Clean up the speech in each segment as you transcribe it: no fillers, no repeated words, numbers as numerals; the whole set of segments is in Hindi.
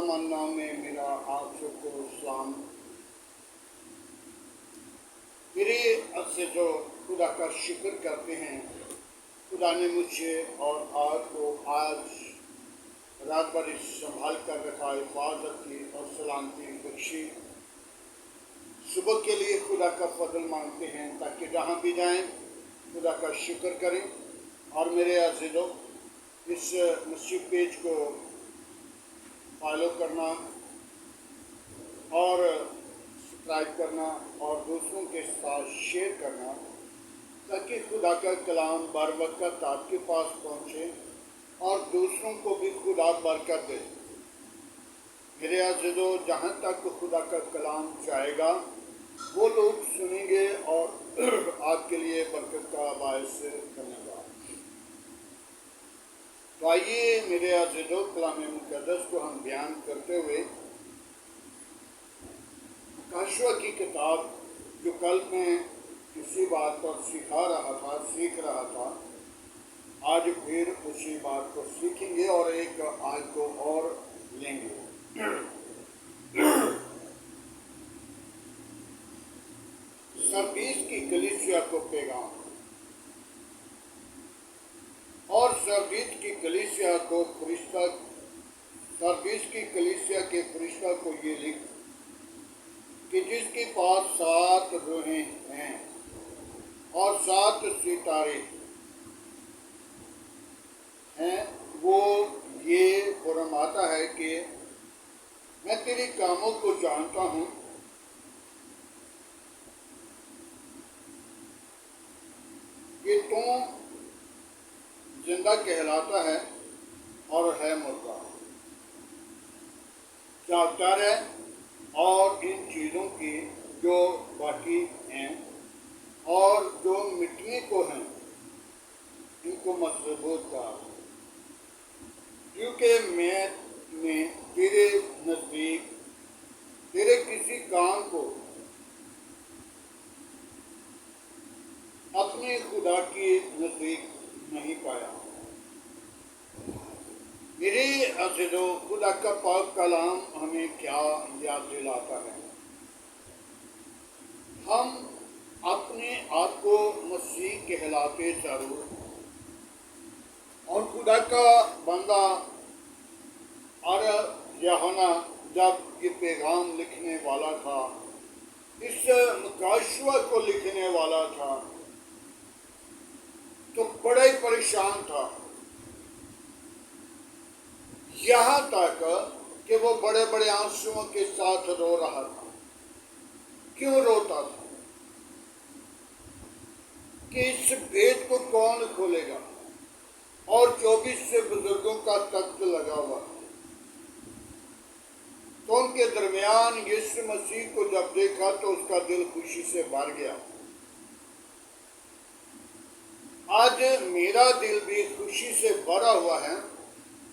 अमन नाम में मेरा आप सबको सलाम। मेरे अर्ज से जो खुदा का शुक्र करते हैं, खुदा ने मुझे और आपको आज रात भर संभाल कर रखा, हिफाजत की और सलामती बख्शी। सुबह के लिए खुदा का फजल मांगते हैं ताकि जहाँ भी जाएं खुदा का शुक्र करें। और मेरे अज़ीज़ों, इस मस्जिद पेज को फॉलो करना और सब्सक्राइब करना और दूसरों के साथ शेयर करना ताकि खुदा का कलाम बर वक़्त आपके पास पहुँचे और दूसरों को भी खुदा बरकत दे। मेरे अज़ीज़ों, जहाँ तक खुदा का कलाम जाएगा वो लोग सुनेंगे और आपके लिए बरकत का बायस बनेगा। तो आइए मेरे अज़ीज़ों, कलाम मुक़द्दस को हम बयान करते हुए काशवा की किताब जो कल मैं किसी बात पर सीख रहा था, आज फिर उसी बात को सीखेंगे और एक आयत को और लेंगे। सरदीस की कलीसिया को पैगाम। और सरदीस की कलीसिया के फरिश्ता को ये लिख कि जिसके पास 7 रूहें हैं और 7 सितारे हैं, वो ये फरमाता है कि मैं तेरे कामों को जानता हूँ कि तू जिंदा कहलाता है और है मुर्दा। जागता रहे और इन चीज़ों की जो बाकी हैं और जो मिटने को हैं इनको मजबूत कर, क्योंकि मैं तेरे नज़दीक तेरे किसी काम को अपने खुदा के नज़दीक नहीं पाया। मेरे अज़ीज़ों, खुदा का पाक कलाम हमें क्या याद दिलाता है? हम अपने आप को मसीह कहलाते जरूर, और खुदा का बंदा और यूहन्ना जब ये पैगाम लिखने वाला था, इस काशवा को लिखने वाला था, तो बड़ा ही परेशान था। यहाँ तक कि वो बड़े बड़े आंसुओं के साथ रो रहा था। क्यों रोता था? कि इस भेद को कौन खोलेगा? और 24 से बुजुर्गों का तख्त लगा हुआ, तो उनके दरमियान यीशु मसीह को जब देखा तो उसका दिल खुशी से भर गया। आज मेरा दिल भी खुशी से भरा हुआ है।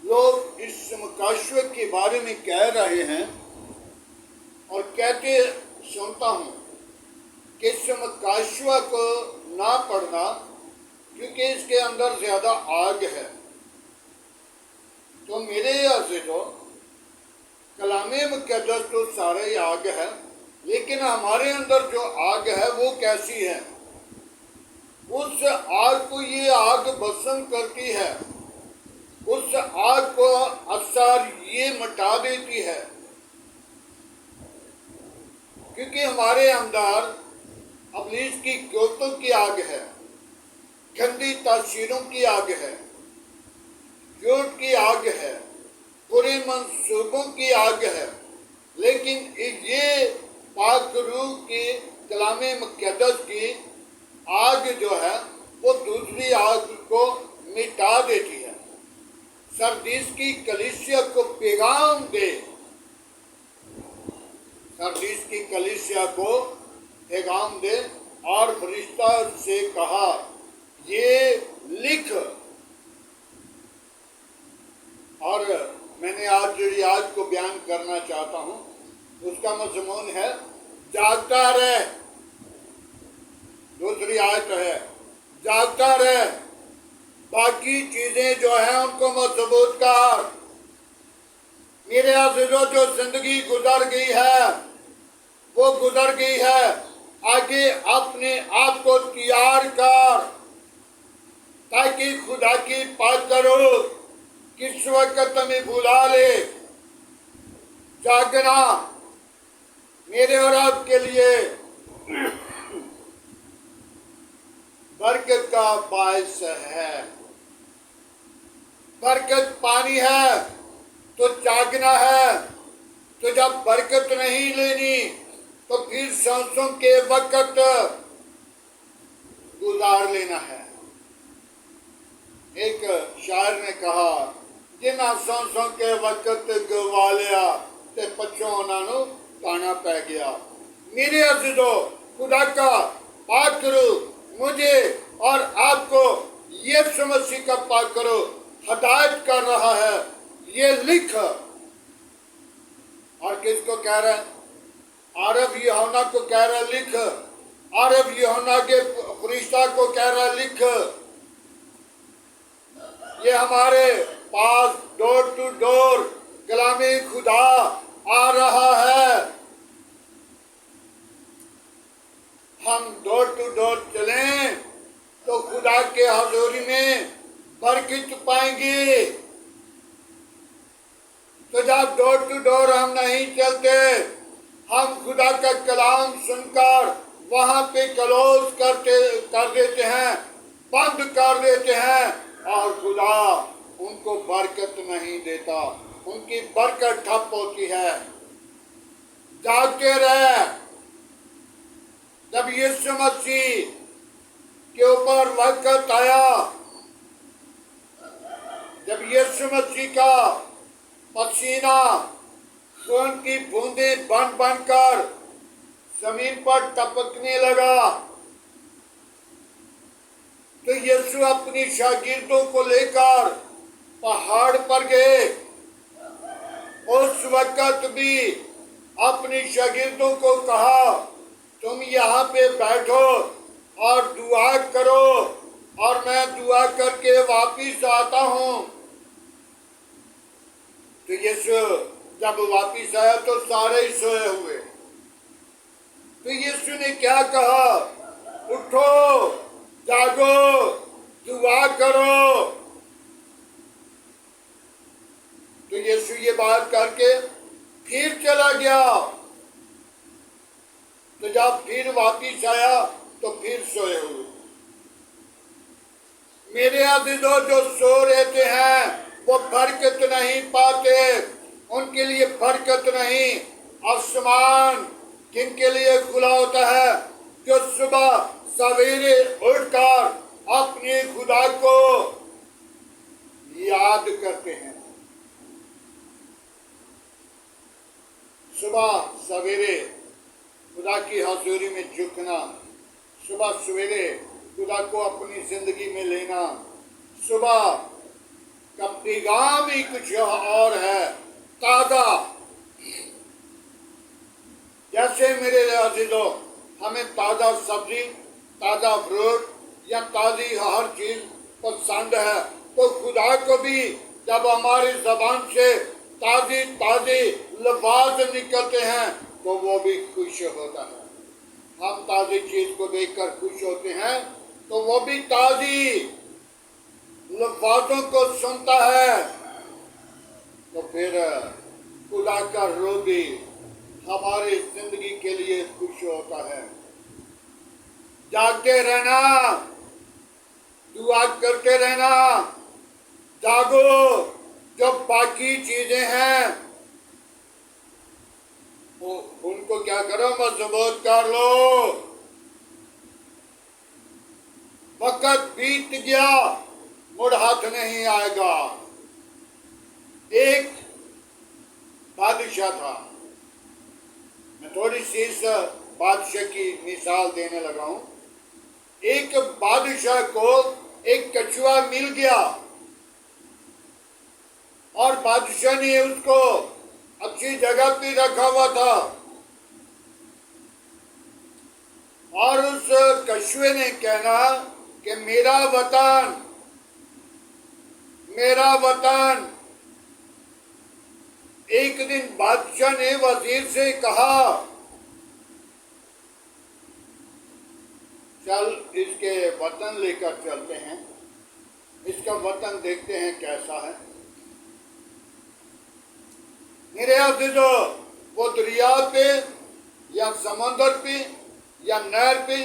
लोग इस काशवे के बारे में कह रहे हैं और कहते सुनता हूँ कि इस काशवा को ना पढ़ना क्योंकि इसके अंदर ज़्यादा आग है। तो मेरे अज़ीज़ों, कलामे मुक़द्दस तो सारे ही आग है, लेकिन हमारे अंदर जो आग है वो कैसी है? उस आग को ये आग भस्म करती है, उस आग को असर ये मिटा देती है, क्योंकि हमारे अंदर इब्लीस की क़ुव्वतों की आग है, गंदी तासीरों की आग है, झूठ की आग है, बुरे मंसूबों की आग है। लेकिन ये पाक रूह की कलामे मुक़द्दस की आग जो है वो दूसरी आग को मिटा देती है। सरदीस की कलीसिया को पैगाम दे, सरदीस की कलीसिया को पैगाम दे और फरिश्ता से कहा ये लिख। और मैंने आज जो आज को बयान करना चाहता हूँ उसका मज़मून है जागता रहे। दूसरी आयत है जागता रहे, बाकी चीजें जो हैं उनको मजबूत कर। मेरे अज़ीज़ों, जो जिंदगी गुजर गई है वो गुजर गई है। आगे अपने आप को तैयार कर, ताकि खुदा की बात करो किस वक्त हमें बुला ले। जागना मेरे और आपके लिए बरकत का बायस है। बरकत पानी है तो जागना है। तो जब बरकत नहीं लेनी तो फिर सांसों के वक्त गुजार लेना है। एक शायर ने कहा, जिन्ना सांसों के वक्त गवा लिया ते पछों उन्होंने ताना पै गया। मेरे अज़ीज़ों, खुदा का पाक करो मुझे और आपको यीशु मसीह का पाक करो हदायत कर रहा है, ये लिख। और किसको कह रहा है? अरब यूहन्ना को कह रहा है लिख। अरब यूहन्ना के फरिश्ता को कह रहा है लिख। ये हमारे पास डोर टू डोर कलामे खुदा आ रहा है। हम डोर टू डोर चलें तो खुदा के हजूरी में बरकत पाएंगे। तो जब डोर टू डोर हम नहीं चलते, हम खुदा का कलाम सुनकर वहां पे क्लोज कर देते हैं, बंद कर देते हैं, और खुदा उनको बरकत नहीं देता, उनकी बरकत ठप होती है। जागते रहे। जब यीशु मसीह के ऊपर वक्त आया, जब यीशु मसीह का पसीना खून की बूंदें बन बनकर जमीन पर टपकने लगा, तो यीशु अपनी शागिर्दों को लेकर पहाड़ पर गए। उस वक्त भी अपनी शागिर्दों को कहा, तुम यहाँ पे बैठो और दुआ करो और मैं दुआ करके वापिस आता हूँ। तो यीशु जब वापिस आया तो सारे ही सोए हुए। तो यीशु ने क्या कहा? उठो, जागो, दुआ करो। तो यीशु ये बात करके फिर चला गया। तो जब फिर वापिस आया तो फिर सोए हुए। मेरे अज़ीज़ों, जो सो रहते हैं वो बरकत नहीं पाते। उनके लिए बरकत नहीं। आसमान किनके लिए खुला होता है? जो सुबह सवेरे उठकर अपने खुदा को याद करते हैं। सुबह सवेरे खुदा की हजूरी में झुकना, सुबह सवेरे खुदा को अपनी जिंदगी में लेना। सुबह का पैगाम ही कुछ और है, ताजा। जैसे मेरे अज़ीज़ों, हमें ताजा सब्जी, ताजा फ्रूट या ताजी हर चीज पसंद है, तो खुदा को भी जब हमारी जबान से ताजी ताजी लफ्ज़ निकलते हैं तो वो भी खुश होता है। हम ताजी चीज को देखकर खुश होते हैं तो वो भी ताजी लफ्ज़ों को सुनता है। तो फिर खुदा का रूह भी हमारी जिंदगी के लिए खुश होता है। जागते रहना, दुआ करते रहना, जागो। जो बाकी चीजें हैं वो उनको क्या करो, मजबूत कर लो। वक्त बीत गया, मुड़ हाथ नहीं आएगा। एक बादशाह था, मैं थोड़ी सी इस बादशाह की मिसाल देने लगा हूं। एक बादशाह को एक कछुआ मिल गया और बादशाह ने उसको अच्छी जगह पे रखा हुआ था, और उस कछुए ने कहना कि मेरा वतन, मेरा वतन। एक दिन बादशाह ने वजीर से कहा, चल इसके वतन लेकर चलते हैं, इसका वतन देखते हैं कैसा है। मेरे अज़ीज़ो, वो दरिया पे या समुंदर पे या नहर पे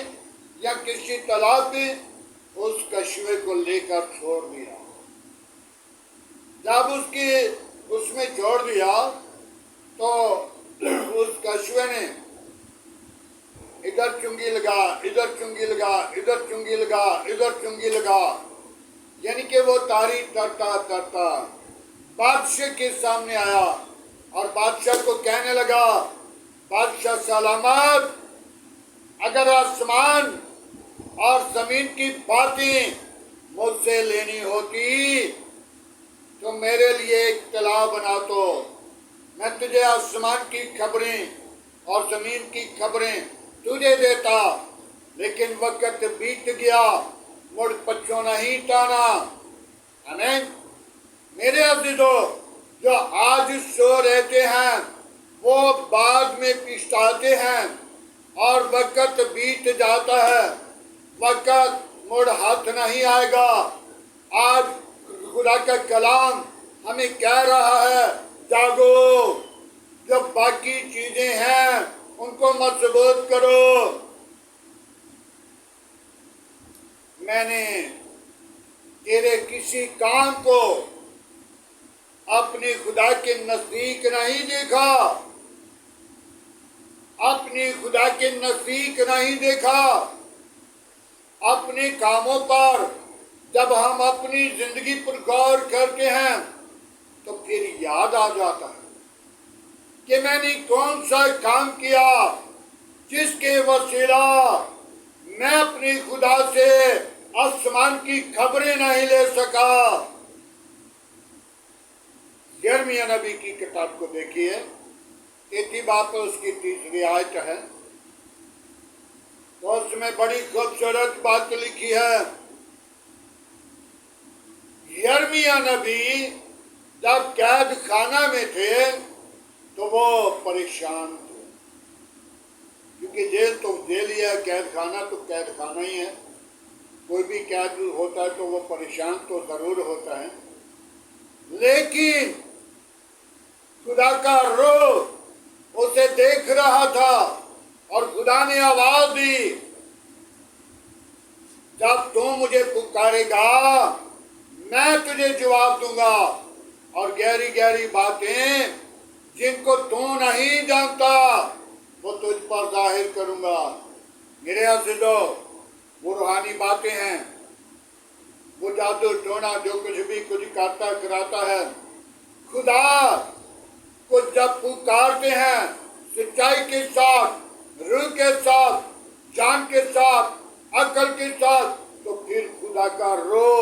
या किसी तालाब पे उस कछुए को लेकर छोड़ दिया। जब उसमें छोड़ दिया तो उस कछुए ने इधर चुंगी लगा, इधर चुंगी लगा, इधर चुंगी लगा, इधर चुंगी लगा, यानी कि वो तारी तरता तरता बादशाह के सामने आया और बादशाह को कहने लगा, बादशाह सलामत, अगर आसमान और जमीन की बातें मुझसे लेनी होती तो मेरे लिए एक तालाब बना दो, मैं तुझे आसमान की खबरें और जमीन की खबरें तुझे देता, लेकिन वक्त बीत गया, मुड़ पछो नहीं टाना। आमीन। मेरे अज़ीज़ों, जो आज सो रहते हैं वो बाद में पछताते हैं और वक्त बीत जाता है, वक्त मुड़ हाथ नहीं आएगा। आज खुदा का कलाम हमें कह रहा है, जागो, जो बाकी चीजें हैं उनको मजबूत करो। मैंने तेरे किसी काम को अपने खुदा के नजदीक नहीं देखा, अपने खुदा के नजदीक नहीं देखा। अपने कामों पर जब हम अपनी जिंदगी पर गौर करते हैं तो फिर याद आ जाता है कि मैंने कौन सा काम किया जिसके वसीला मैं अपनी खुदा से आसमान की खबरें नहीं ले सका। यिर्मयाह नबी की किताब को देखिए, 33 बाब पर उसकी 3री आयत है, तो उसमें बड़ी खूबसूरत बात लिखी है। यिर्मयाह नबी जब कैद खाना में थे तो वो परेशान थे, क्योंकि जेल तो जेल ही है, कैद खाना तो कैद खाना ही है। कोई भी कैद होता है तो वो परेशान तो जरूर होता है, लेकिन खुदा का रूह उसे देख रहा था और खुदा ने आवाज दी, जब तू मुझे पुकारेगा मैं तुझे जवाब दूंगा और गहरी गहरी बातें जिनको तू नहीं जानता वो तुझ पर जाहिर करूंगा। मेरे अज़ीज़ों, वो रूहानी बातें हैं, वो जादू टोना जो कुछ भी कुछ करता कराता है, खुदा को जब पुकारते हैं सच्चाई के साथ, रूह के साथ, जान के साथ, अकल के साथ, तो फिर खुदा का रूह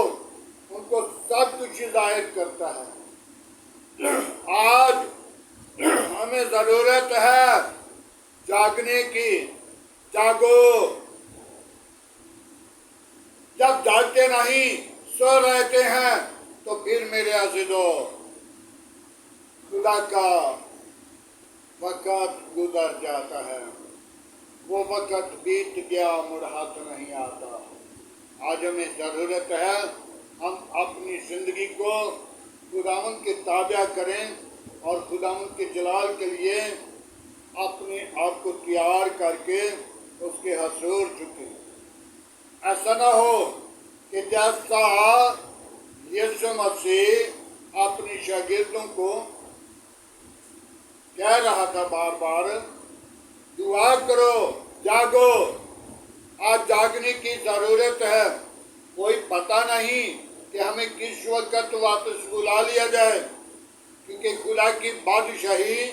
उनको सब कुछ जाहिर करता है। आज हमें जरूरत है जागने की। जागो, जब जागते नहीं सो रहते हैं तो फिर मेरे अज़ीज़ों खुदा का वक़्त गुजर जाता है, वो वक़्त बीत गया, मुड़ हाथ नहीं आता। आज हमें ज़रूरत है हम अपनी ज़िंदगी को खुदावंद के ताबा करें और खुदावंद के जलाल के लिए अपने आप को तैयार करके उसके हज़ूर झुकें। ऐसा ना हो कि जैसा यीशु मसीह अपने शागिर्दों को कह रहा था बार बार, दुआ करो, जागो। आज जागने की जरूरत है। कोई पता नहीं कि हमें किस वक्त वापस बुला लिया जाए, क्योंकि खुदा की बादशाही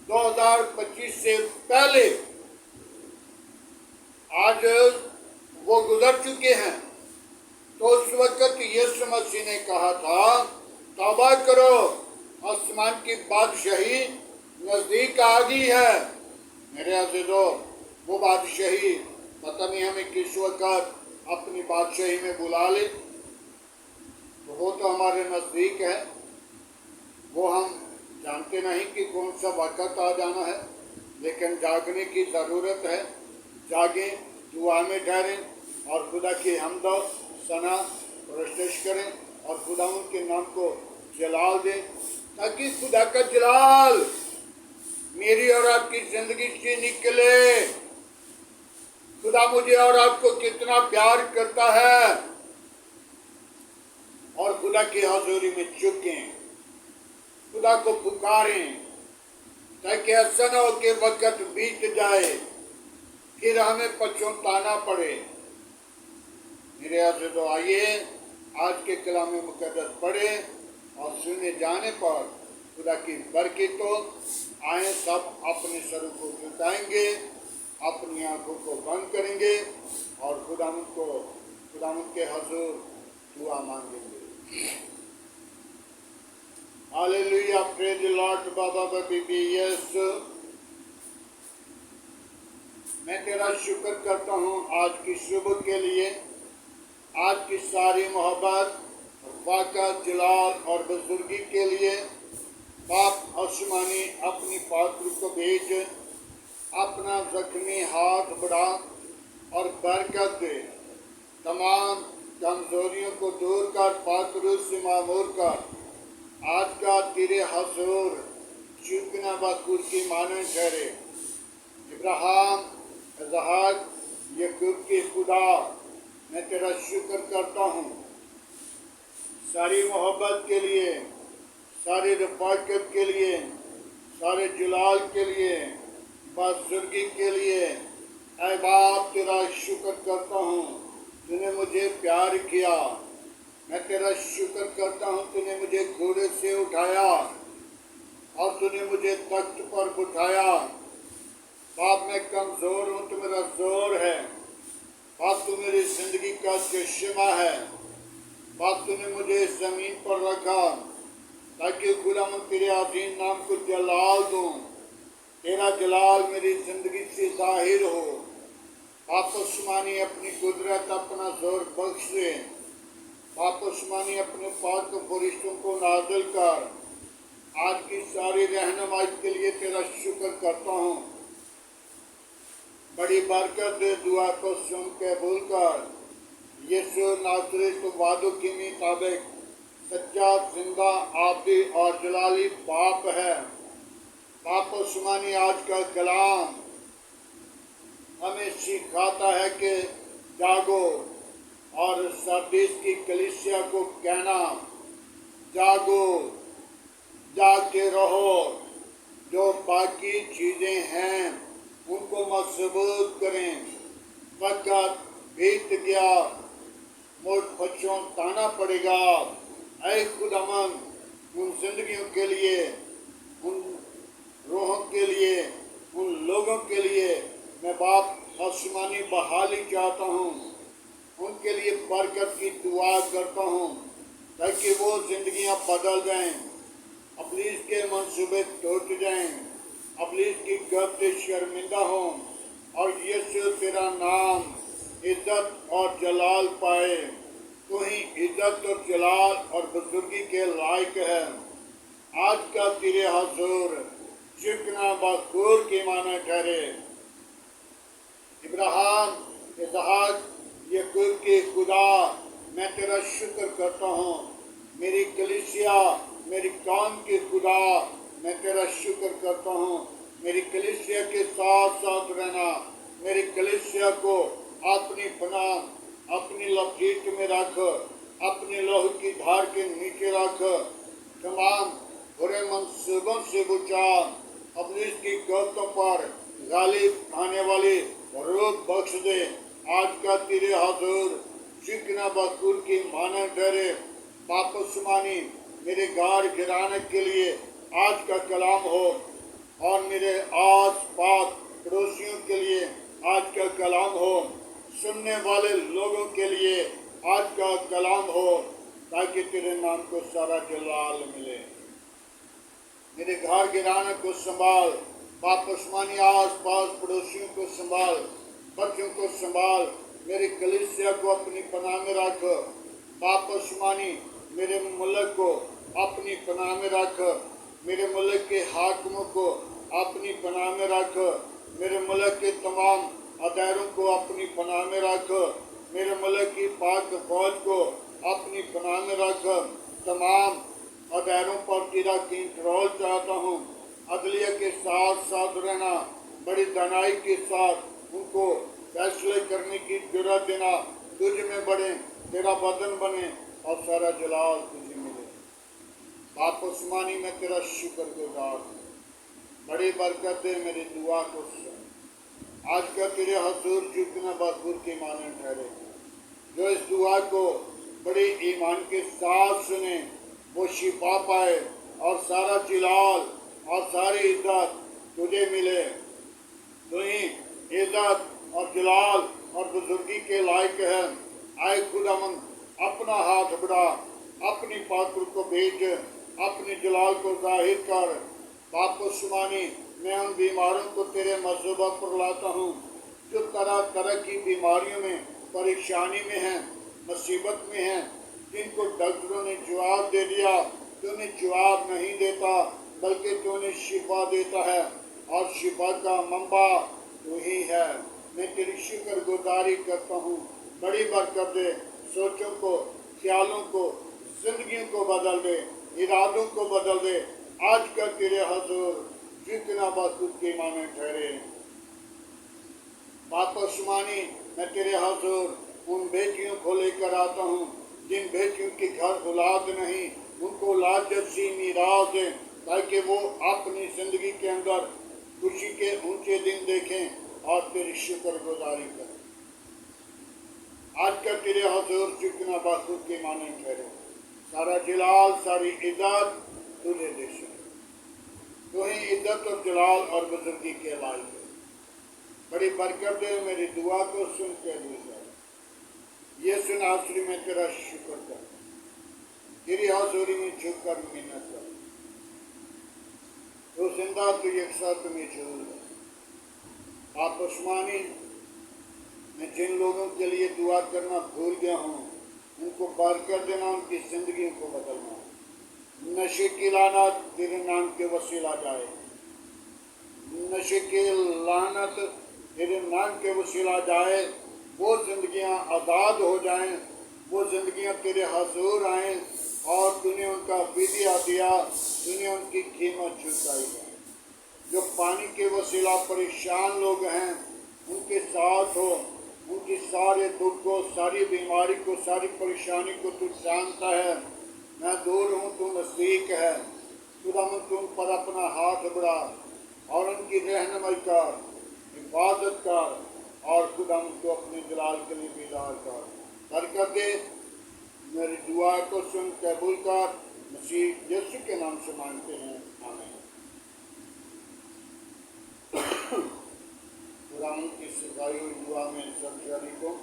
2025 से पहले आज वो गुजर चुके हैं। तो उस वक्त यीशु मसीह ने कहा था, तौबा करो, आसमान की बादशाही नजदीक आ गई है। मेरे अज़ीज़ों, वो बादशाही पता नहीं हमें किस वक्त अपनी बादशाही में बुला ले, तो वो तो हमारे नजदीक है। वो हम जानते नहीं कि कौन सा वक़्त आ जाना है, लेकिन जागने की ज़रूरत है। जागें, दुआ में ठहरें और खुदा की हमद सना प्रस्तुत करें और खुदा उनके नाम को जलाल दें, ताकि खुदा का जलाल मेरी और आपकी ज़िंदगी से निकले। खुदा मुझे और आपको कितना प्यार करता है, और खुदा की हज़ूरी में झुकें, खुदा को पुकारें, ताकि ऐसा न हो कि वक़्त बीत जाए फिर हमें पछताना पड़े। मेरे अज़ीज़ों, आइए आज के कलाम मुक़द्दस पढ़े और सुने जाने पर खुदा की बरकतों आए। सब अपने सरों को झुकाएंगे, अपनी आंखों को बंद करेंगे और खुदा के हज़ूर दुआ मांगेंगे। Hallelujah, praise the Lord. बाबा बीबी यीशु, मैं तेरा शुक्र करता हूँ आज की सुबह के लिए, आज की सारी मोहब्बत, वक़्त, जलाल और बुजुर्गी के लिए। बाप आसमानी अपनी पात्र को भेज, अपना जख्मी हाथ बढ़ा और बरकत दे। तमाम कमजोरियों को दूर कर, पात्र से मामूर कर। आज का तेरे हजूर चुकना बखूर की माने ठहरे। इब्राहिम, इसहाक, याकूब के खुदा, मैं तेरा शुक्र करता हूँ सारी मोहब्बत के लिए, सारी रफ़ाकत के लिए, सारे जलाल के लिए, बुजुर्गी के लिए। ऐ बाप, तेरा शुक्र करता हूँ तूने मुझे प्यार किया। मैं तेरा शुक्र करता हूँ तूने मुझे घोड़े से उठाया और तूने मुझे तख्त पर बिठाया। बाप, मैं कमज़ोर हूँ, तू मेरा जोर है। बाप, तू मेरी ज़िंदगी का चश्मा है। बाप, तूने मुझे ज़मीन पर रखा ताकि खुदा मैं तेरे अज़ीम नाम को जलाल दूँ, तेरा जलाल मेरी ज़िंदगी से ज़ाहिर हो। बाप आसमानी अपनी कुदरत, अपना जोर बख्श दे। बाप आसमानी अपने पाक फरिश्तों को नाज़िल कर। आज की सारी रहनुमाई के लिए तेरा शुक्र करता हूँ। बड़ी बरकत दे, दुआ को सुन के कबूल कर। यीशु नासरी तो वादों के मुताबिक सच्चा, जिंदा, आबदी और जलाली बाप है। बाप आसमानी आज का कलाम हमें सिखाता है कि जागो और सरदीस की कलीसिया को कहना, जागो, जाग के रहो। जो बाकी चीज़ें हैं उनको मजबूत करें। वक़्त बीत गया, मुझ पछताना पड़ेगा। ऐ खुदावन, उन जिंदगियों के लिए, उन रूहों के लिए, उन लोगों के लिए मैं बाप आसमानी बहाली चाहता हूँ। उनके लिए बरकत की दुआ करता हूँ ताकि वो जिंदगियाँ बदल जाएं, इब्लीस के मंसूबे टूट जाएं, इब्लीस की गर्द शर्मिंदा हों और यीशु तेरा नाम इज्जत और जलाल पाए। तू ही इज्जत और जलाल और बुजुर्गी के लायक है। आज का तेरे हजूर झुकना बखूर की माने ठहरे। इब्राहिम, इसहाक, याकूब के खुदा, मैं तेरा शुक्र करता हूँ। मेरी कलीसिया, मेरी कौम के खुदा, मैं तेरा शुक्र करता हूँ। मेरी कलीसिया के साथ साथ रहना, मेरी कलीसिया को अपनी पनाह, अपनी लपेट में रख, अपने लोह की धार के नीचे रख। तमाम बुरे मंसूबों से बचा, इब्लीस की गर्दों पर गालिब आने वाली रूप बख्श दे। आज का तेरे हजूर चिकना बखूर की माना ठहरे। बाप आसमानी, मेरे गार गिराने के लिए आज का कलाम हो और मेरे आस पास पड़ोसियों के लिए आज का कलाम हो, सुनने वाले लोगों के लिए आज का कलाम हो, ताकि तेरे नाम को सारा जलाल मिले। मेरे घर गिराने को संभाल, बाप आसमानी, आस पास पड़ोसियों को संभाल, बच्चों को संभाल, मेरी कलीसिया को अपनी पनाह में रख। बाप आसमानी, मेरे मुल्क को, अपनी पनाह में रख, मेरे मुल्क के हाकिमों को अपनी पनाह में रख, मेरे मुल्क के तमाम अदारों को अपनी पनाह में रख, मेरे मुल्क की पाक फौज को अपनी पनाह में रख। तमाम अदारों पर तेरा कंट्रोल चाहता हूँ। अदलिया के साथ साथ रहना, बड़ी दानाई के साथ उनको फैसले करने की जरूरत देना, तुझ में बढ़े, तेरा बदन बने और सारा जलाल तुझे मिले। बाप उस्मानी में तेरा शुक्रगुजार हूँ, बड़ी बरकत दे, मेरी दुआ को सुन। आज का तेरे हजूर झुकना बखूर के माने ठहरे, जो इस दुआ को बड़े ईमान के साथ सुने वो शिफा पाए और सारा जलाल और सारी इज्जत तुझे मिले। तू ही इज्जत और जलाल और बुजुर्गी के लायक है। आए खुदावंद, अपना हाथ बढ़ा, अपनी पाकुर को भेज, अपने जलाल को जाहिर कर। बाप उस्मानी, मैं उन बीमारों को तेरे मज़हबा पर लाता हूँ जो तरह तरह की बीमारियों में, परेशानी में हैं, मुसीबत में हैं, जिनको डॉक्टरों ने जवाब दे दिया, तो उन्हें जवाब नहीं देता, बल्कि तो उन्हें शिफा देता है और शिफा का मंबा तू ही है। मैं तेरी शुक्रगुजारी करता हूँ, बड़ी बरकत दे, सोचों को, ख्यालों को, जिंदगियों को बदल दे, इरादों को बदल दे। आज का तेरे हजूर जितना बखूब के माने ठहरे। बाप उस्मानी, मैं तेरे हजूर उन बेटियों को लेकर आता हूँ जिन बेटियों के घर औलाद नहीं, उनको औलाद जैसी मीरास दे, ताकि वो अपनी जिंदगी के अंदर खुशी के ऊंचे दिन देखें और तेरी शुक्रगुजारी करें। आज का तेरे हजूर जितना बखूब के माने ठहरे, सारा जलाल, सारी इज्जत तुझे दे सके। तो ही इज्जत और जलाल और बुजुर्गी के लायक है। बड़ी बरकत दे, मेरी दुआ को सुन के दूसरा ये सुन आसरी में तेरा शुक्र कर, तेरी हाज़ुरी में झुककर मिन्नत कर। तो जिंदा तो यकसा तुम्हें झूल है। आप उस्मानी, मैं जिन लोगों के लिए दुआ करना भूल गया हूँ, उनको बरकत देना, उनकी जिंदगी को बदलना। नशे की लानत तेरे नाम के वसीला जाए, नशे की लानत तेरे नाम के वसीला जाए। वो जिंदगियां आज़ाद हो जाएं, वो जिंदगियां तेरे हजूर आएं और तूने उनका विदिया दिया, तूने उनकी कीमत चुकाई है। जो पानी के वसीला परेशान लोग हैं, उनके साथ हो, उनकी सारे दुख को, सारी बीमारी को, सारी परेशानी को तू जानता है। मैं दूर हूँ, तू नज़दीक है। खुदावंद, तुम पर अपना हाथ बढ़ा और उनकी रहनुमाई कर, हिफाजत कर और खुदावंद को अपने जलाल के लिए बेदार कर। बरकत दे, मेरी दुआ को सुन कबूल कर। मसीह यीशु के नाम से मांगते हैं, आमीन। खुदावंद की सिखाई हुई दुआ में सब शरीकों,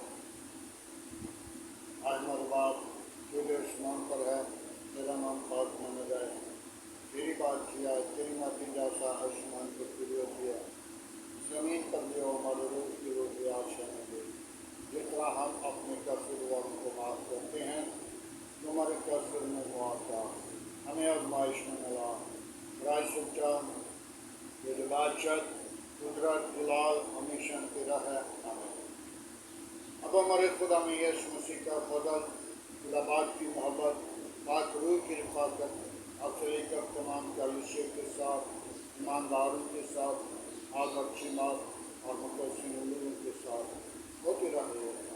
आज हमारे बात जो आसमान पर है, तेरा नाम पाक माना जाए, तेरी बात किया, तेरी मर्जी जैसा आसमान को पूरा किया, जमीन पर जो हमारे रोज की रोटी आशा में दे। जितना हम अपने कसूरवारों को माफ़ करते हैं, तुम्हारे कसूर में मुआफ़ा, हमें आज़माइश में न ला। राय सच्चा तेरे बादशाह, कुदरत, जलाल हमेशा तेरा है, आमीन। अब हमारे खुदा में यीशु मसीह का फजल, खुदाबाद की मोहब्बत, पाक रूह की रफ़ाकत आपसे लेकर तमाम कलीसिया के साथ, ईमानदारों के साथ, आज अच्छी बात और मुकद्दस लोगों के साथ होती रहे।